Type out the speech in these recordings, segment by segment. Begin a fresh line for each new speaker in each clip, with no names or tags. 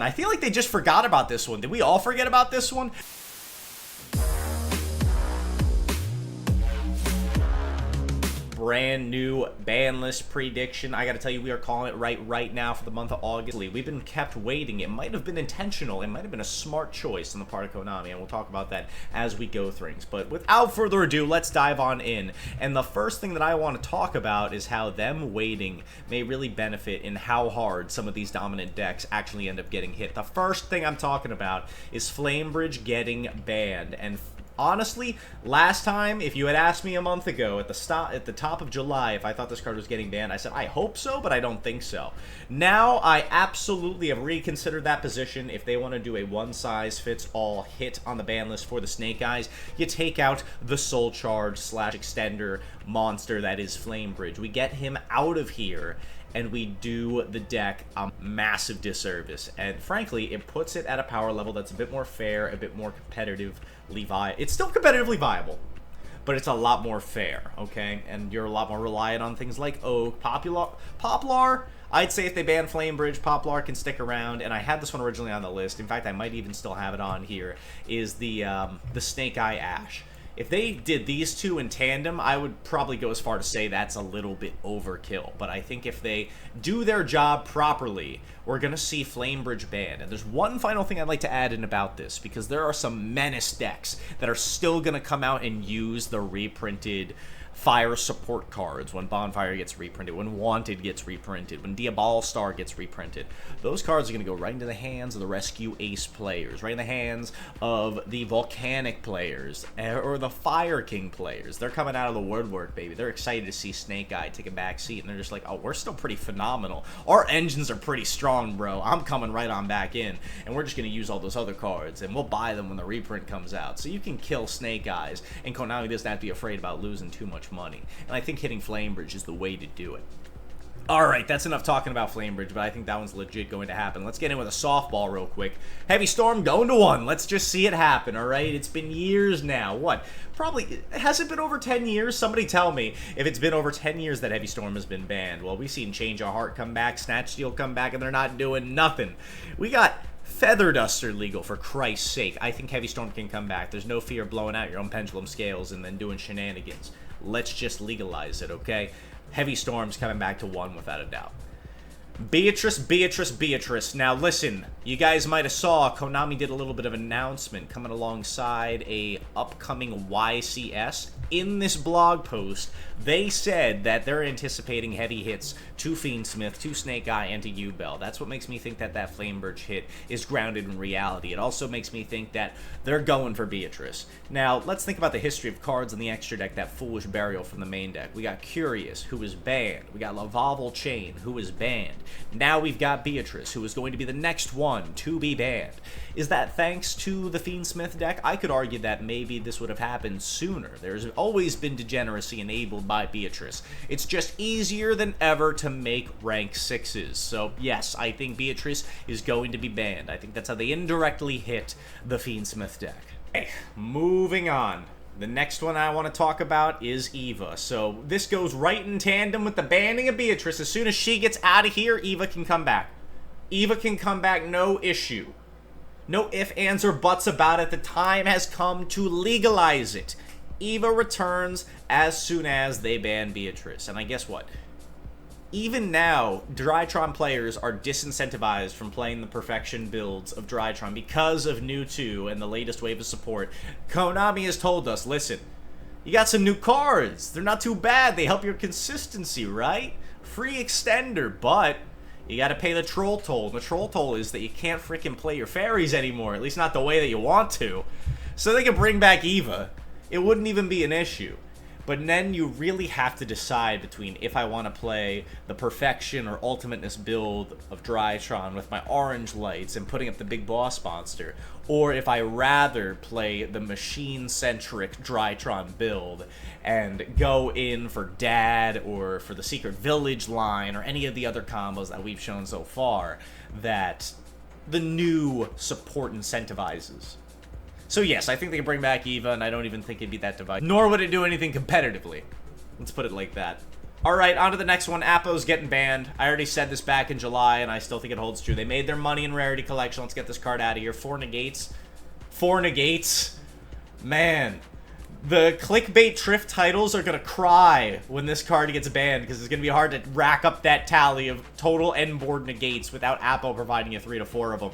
I feel like they just forgot about this one. Did we all forget about this one? Brand new ban list prediction. I gotta tell you, we are calling it right now for the month of August. We've been kept waiting. It might have been intentional. It might have been a smart choice on the part of Konami, and we'll talk about that as we go through things. But without further ado, let's dive on in. And the first thing that I want to talk about is how them waiting may really benefit in how hard some of these dominant decks actually end up getting hit. The first thing I'm talking about is Flamebridge getting banned. And honestly, last time, if you had asked me a month ago at the top of July if I thought this card was getting banned, I said I hope so, but I don't think so. Now I absolutely have reconsidered that position. If they want to do a one-size-fits-all hit on the ban list for the Snake Eyes, you take out the Soul Charge / extender monster that is Flamebridge. We get him out of here, and we do the deck a massive disservice. And frankly, it puts it at a power level that's a bit more fair, a bit more competitively viable. It's still competitively viable, but it's a lot more fair, okay? And you're a lot more reliant on things like Oak, Poplar. I'd say if they ban Flamebridge, Poplar can stick around, and I had this one originally on the list. In fact, I might even still have it on here, is the Snake Eye Ash. If they did these two in tandem, I would probably go as far to say that's a little bit overkill. But I think if they do their job properly, we're going to see Flamebridge banned. And there's one final thing I'd like to add in about this, because there are some menace decks that are still going to come out and use the reprinted fire support cards when Bonfire gets reprinted, when Wanted gets reprinted, when Diabol Star gets reprinted. Those cards are going to go right into the hands of the Rescue Ace players, right in the hands of the Volcanic players, or the Fire King players. They're coming out of the woodwork, baby. They're excited to see Snake Eye take a back seat, and they're just like, oh, we're still pretty phenomenal. Our engines are pretty strong, bro. I'm coming right on back in, and we're just going to use all those other cards, and we'll buy them when the reprint comes out. So you can kill Snake Eyes, and Konami doesn't have to be afraid about losing too much money. And I think hitting Flamebridge is the way to do it. Alright, that's enough talking about Flamebridge, but I think that one's legit going to happen. Let's get in with a softball real quick. Heavy Storm going to 1. Let's just see it happen, alright? It's been years now. What? Probably, has it been over 10 years? Somebody tell me if it's been over 10 years that Heavy Storm has been banned. Well, we've seen Change of Heart come back, Snatch Steal come back, and they're not doing nothing. We got Feather Duster legal, for Christ's sake. I think Heavy Storm can come back. There's no fear of blowing out your own Pendulum Scales and then doing shenanigans. Let's just legalize it, okay? Heavy Storm's coming back to 1 without a doubt. Beatrice. Now listen, you guys might have saw Konami did a little bit of an announcement coming alongside a upcoming YCS. In this blog post, they said that they're anticipating heavy hits to Fiendsmith, to Snake Eye, and to Yubel. That's what makes me think that that Flamebridge hit is grounded in reality. It also makes me think that they're going for Beatrice. Now, let's think about the history of cards in the extra deck, that Foolish Burial from the main deck. We got Curious, who was banned. We got Lavalval Chain, who was banned. Now we've got Beatrice, who is going to be the next one to be banned. Is that thanks to the Fiendsmith deck? I could argue that maybe this would have happened sooner. There's always been degeneracy enabled by Beatrice. It's just easier than ever to make rank 6s. So yes, I think Beatrice is going to be banned. I think that's how they indirectly hit the Fiendsmith deck. Okay, moving on. The next one I want to talk about is Eva. So this goes right in tandem with the banning of Beatrice. As soon as she gets out of here, Eva can come back. Eva can come back, no issue. No ifs, ands, or buts about it. The time has come to legalize it. Eva returns as soon as they ban Beatrice. And I guess what? Even now, Drytron players are disincentivized from playing the perfection builds of Drytron because of New 2 and the latest wave of support. Konami has told us, listen, you got some new cards. They're not too bad. They help your consistency, right? Free extender, but you gotta pay the troll toll. The troll toll is that you can't freaking play your fairies anymore, at least not the way that you want to. So they can bring back Eva. It wouldn't even be an issue. But then you really have to decide between if I want to play the Perfection or Ultimateness build of Drytron with my orange lights and putting up the big boss monster, or if I rather play the machine-centric Drytron build and go in for Dad or for the Secret Village line or any of the other combos that we've shown so far that the new support incentivizes. So yes, I think they can bring back Eva, and I don't even think it'd be that divisive. Nor would it do anything competitively. Let's put it like that. Alright, on to the next one. Appo's getting banned. I already said this back in July, and I still think it holds true. They made their money in Rarity Collection. Let's get this card out of here. 4 negates. 4 negates. Man. The clickbait Trift titles are going to cry when this card gets banned, because it's going to be hard to rack up that tally of total end board negates without Appo providing you 3 to 4 of them.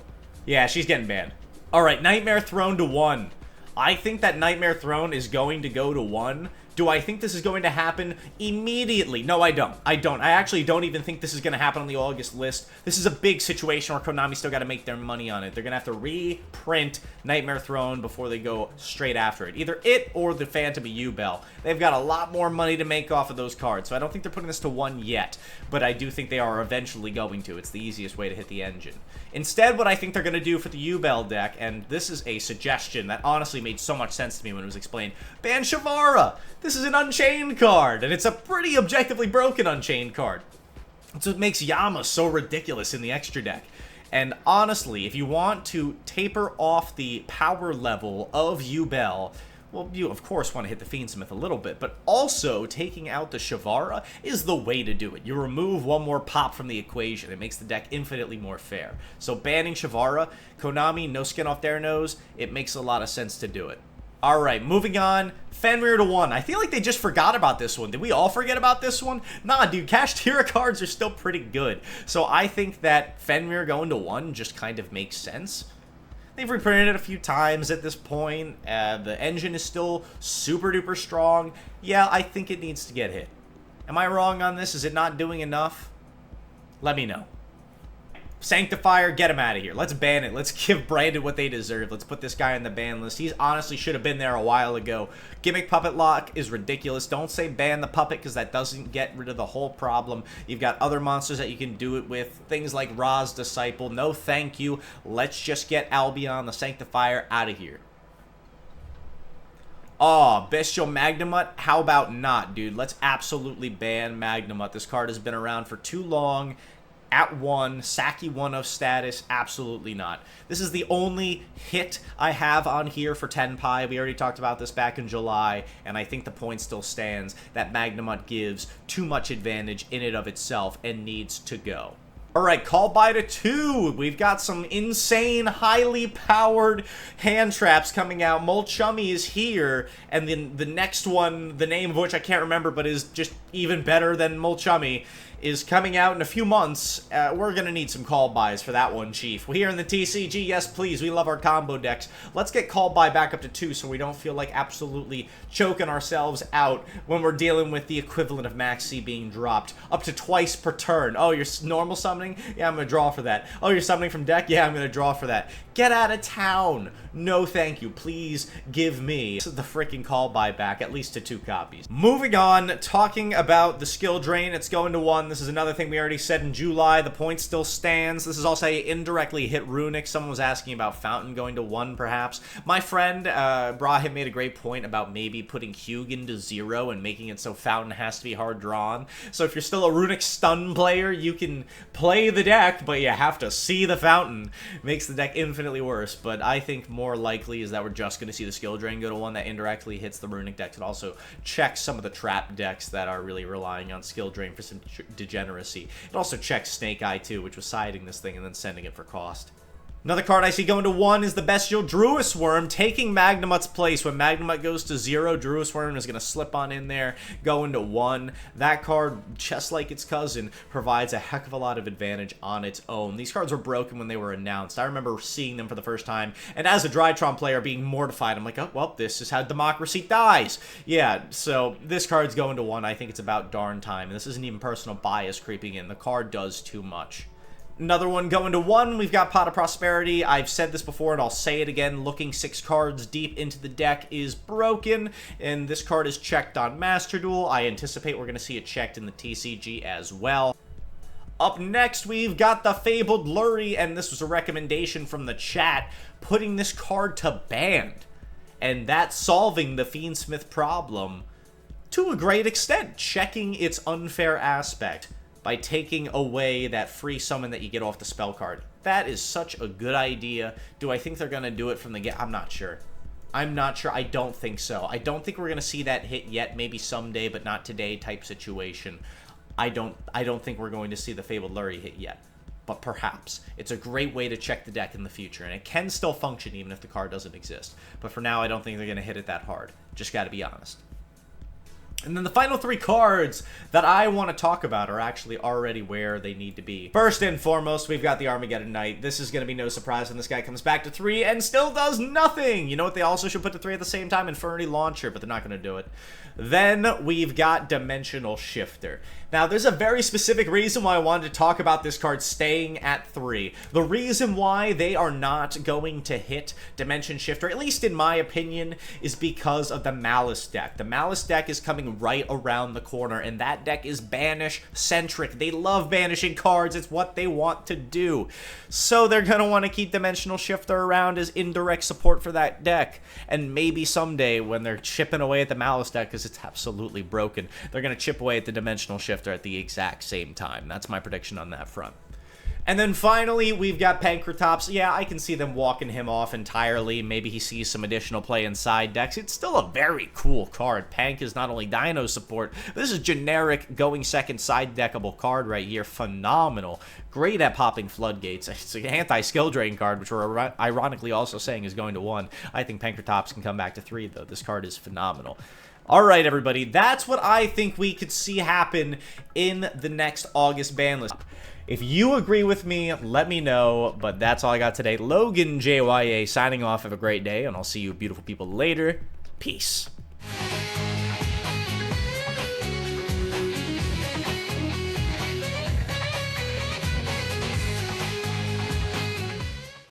Yeah, she's getting banned. Alright, Nightmare Throne to 1. I think that Nightmare Throne is going to go to 1. Do I think this is going to happen immediately? No, I don't. I actually don't even think this is going to happen on the August list. This is a big situation where Konami still got to make their money on it. They're going to have to reprint Nightmare Throne before they go straight after it. Either it or the Phantom of Yubel. They've got a lot more money to make off of those cards, so I don't think they're putting this to 1 yet. But I do think they are eventually going to. It's the easiest way to hit the engine. Instead, what I think they're going to do for the Yubel deck, and this is a suggestion that honestly made so much sense to me when it was explained, ban Shavara! This is an Unchained card, and it's a pretty objectively broken Unchained card. That's what makes Yama so ridiculous in the extra deck. And honestly, if you want to taper off the power level of Yubel, well, you of course want to hit the Fiendsmith a little bit, but also taking out the Shavara is the way to do it. You remove one more pop from the equation. It makes the deck infinitely more fair. So banning Shavara, Konami, no skin off their nose, it makes a lot of sense to do it. Alright, moving on. Fenrir to 1. I feel like they just forgot about this one. Did we all forget about this one? Nah, dude, Kashtira cards are still pretty good. So I think that Fenrir going to 1 just kind of makes sense. They've reprinted it a few times at this point. The engine is still super duper strong. Yeah, I think it needs to get hit. Am I wrong on this? Is it not doing enough? Let me know. Sanctifier, get him out of here. Let's ban it. Let's give Brandon what they deserve. Let's put this guy on the ban list. He's honestly should have been there a while ago. Gimmick Puppet Lock is ridiculous. Don't say ban the puppet, because that doesn't get rid of the whole problem. You've got other monsters that you can do it with. Things like Ra's Disciple. No thank you. Let's just get Albion, the Sanctifier, out of here. Oh, Bestial Magnamut? How about not, dude? Let's absolutely ban Magnamut. This card has been around for too long. At 1, Saki 1 of status, absolutely not. This is the only hit I have on here for Tenpai. We already talked about this back in July, and I think the point still stands that Magnamut gives too much advantage in and of itself and needs to go. Alright, call by to 2. We've got some insane, highly powered hand traps coming out. Molchummy is here, and then the next one, the name of which I can't remember, but is just even better than Molchummy, is coming out in a few months. We're going to need some call buys for that one, Chief. Here in the TCG, yes please, we love our combo decks. Let's get call buy back up to 2 so we don't feel like absolutely choking ourselves out when we're dealing with the equivalent of Max C being dropped up to twice per turn. Oh, you're normal summoning? Yeah, I'm going to draw for that. Oh, you're summoning from deck? Yeah, I'm going to draw for that. Get out of town. No thank you. Please give me the freaking call buy back, at least to 2 copies. Moving on, talking about the skill drain, it's going to 1. This is another thing we already said in July. The point still stands. This is also how you indirectly hit Runick. Someone was asking about Fountain going to 1, perhaps. My friend, Brahim, made a great point about maybe putting Hugin to 0 and making it so Fountain has to be hard drawn. So if you're still a Runick stun player, you can play the deck, but you have to see the Fountain. Makes the deck infinitely worse, but I think more likely is that we're just going to see the skill drain go to 1 that indirectly hits the Runick decks. It also checks some of the trap decks that are really relying on skill drain for some degeneracy. It also checks Snake Eye too, which was siding this thing and then sending it for cost. Another card I see going to 1 is the Bestial Druis Worm, taking Magnamut's place. When Magnamut goes to 0, Druis Worm is going to slip on in there, go into 1. That card, just like its cousin, provides a heck of a lot of advantage on its own. These cards were broken when they were announced. I remember seeing them for the first time, and as a Drytron player being mortified, I'm like, oh, well, this is how democracy dies. Yeah, so this card's going to 1. I think it's about darn time. And this isn't even personal bias creeping in. The card does too much. Another one going to 1, we've got Pot of Prosperity. I've said this before and I'll say it again. Looking 6 cards deep into the deck is broken, and this card is checked on Master Duel. I anticipate we're going to see it checked in the TCG as well. Up next, we've got the Fabled Lurie, and this was a recommendation from the chat, putting this card to banned. And that's solving the Fiendsmith problem to a great extent, checking its unfair aspect by taking away that free summon that you get off the spell card. That is such a good idea. Do I think they're going to do it from the get? I'm not sure. I'm not sure. I don't think so. I don't think we're going to see that hit yet. Maybe someday, but not today type situation. I don't think we're going to see the Fabled Lurie hit yet. But perhaps. It's a great way to check the deck in the future, and it can still function even if the card doesn't exist. But for now, I don't think they're going to hit it that hard. Just got to be honest. And then the final 3 cards that I want to talk about are actually already where they need to be. First and foremost, we've got the Armageddon Knight. This is going to be no surprise when this guy comes back to 3 and still does nothing. You know what they also should put to 3 at the same time? Infernity Launcher, but they're not going to do it. Then we've got Dimensional Shifter. Now, there's a very specific reason why I wanted to talk about this card staying at 3. The reason why they are not going to hit Dimension Shifter, at least in my opinion, is because of the Malice deck. The Malice deck is coming right around the corner, and that deck is banish-centric. They love banishing cards. It's what they want to do. So they're going to want to keep Dimensional Shifter around as indirect support for that deck. And maybe someday when they're chipping away at the Malice deck, because it's absolutely broken, they're going to chip away at the Dimensional Shifter at the exact same time. That's my prediction on that front. And then finally, we've got Pankratops. Yeah, I can see them walking him off entirely. Maybe he sees some additional play in side decks. It's still a very cool card. Pank is not only Dino support, but this is generic going second side deckable card right here. Phenomenal. Great at popping floodgates. It's an anti-skill drain card, which we're ironically also saying is going to 1. I think Pankratops can come back to 3, though. This card is phenomenal. Alright, everybody, that's what I think we could see happen in the next August ban list. If you agree with me, let me know, but that's all I got today. Logan JYA signing off. Have a great day, and I'll see you beautiful people later. Peace.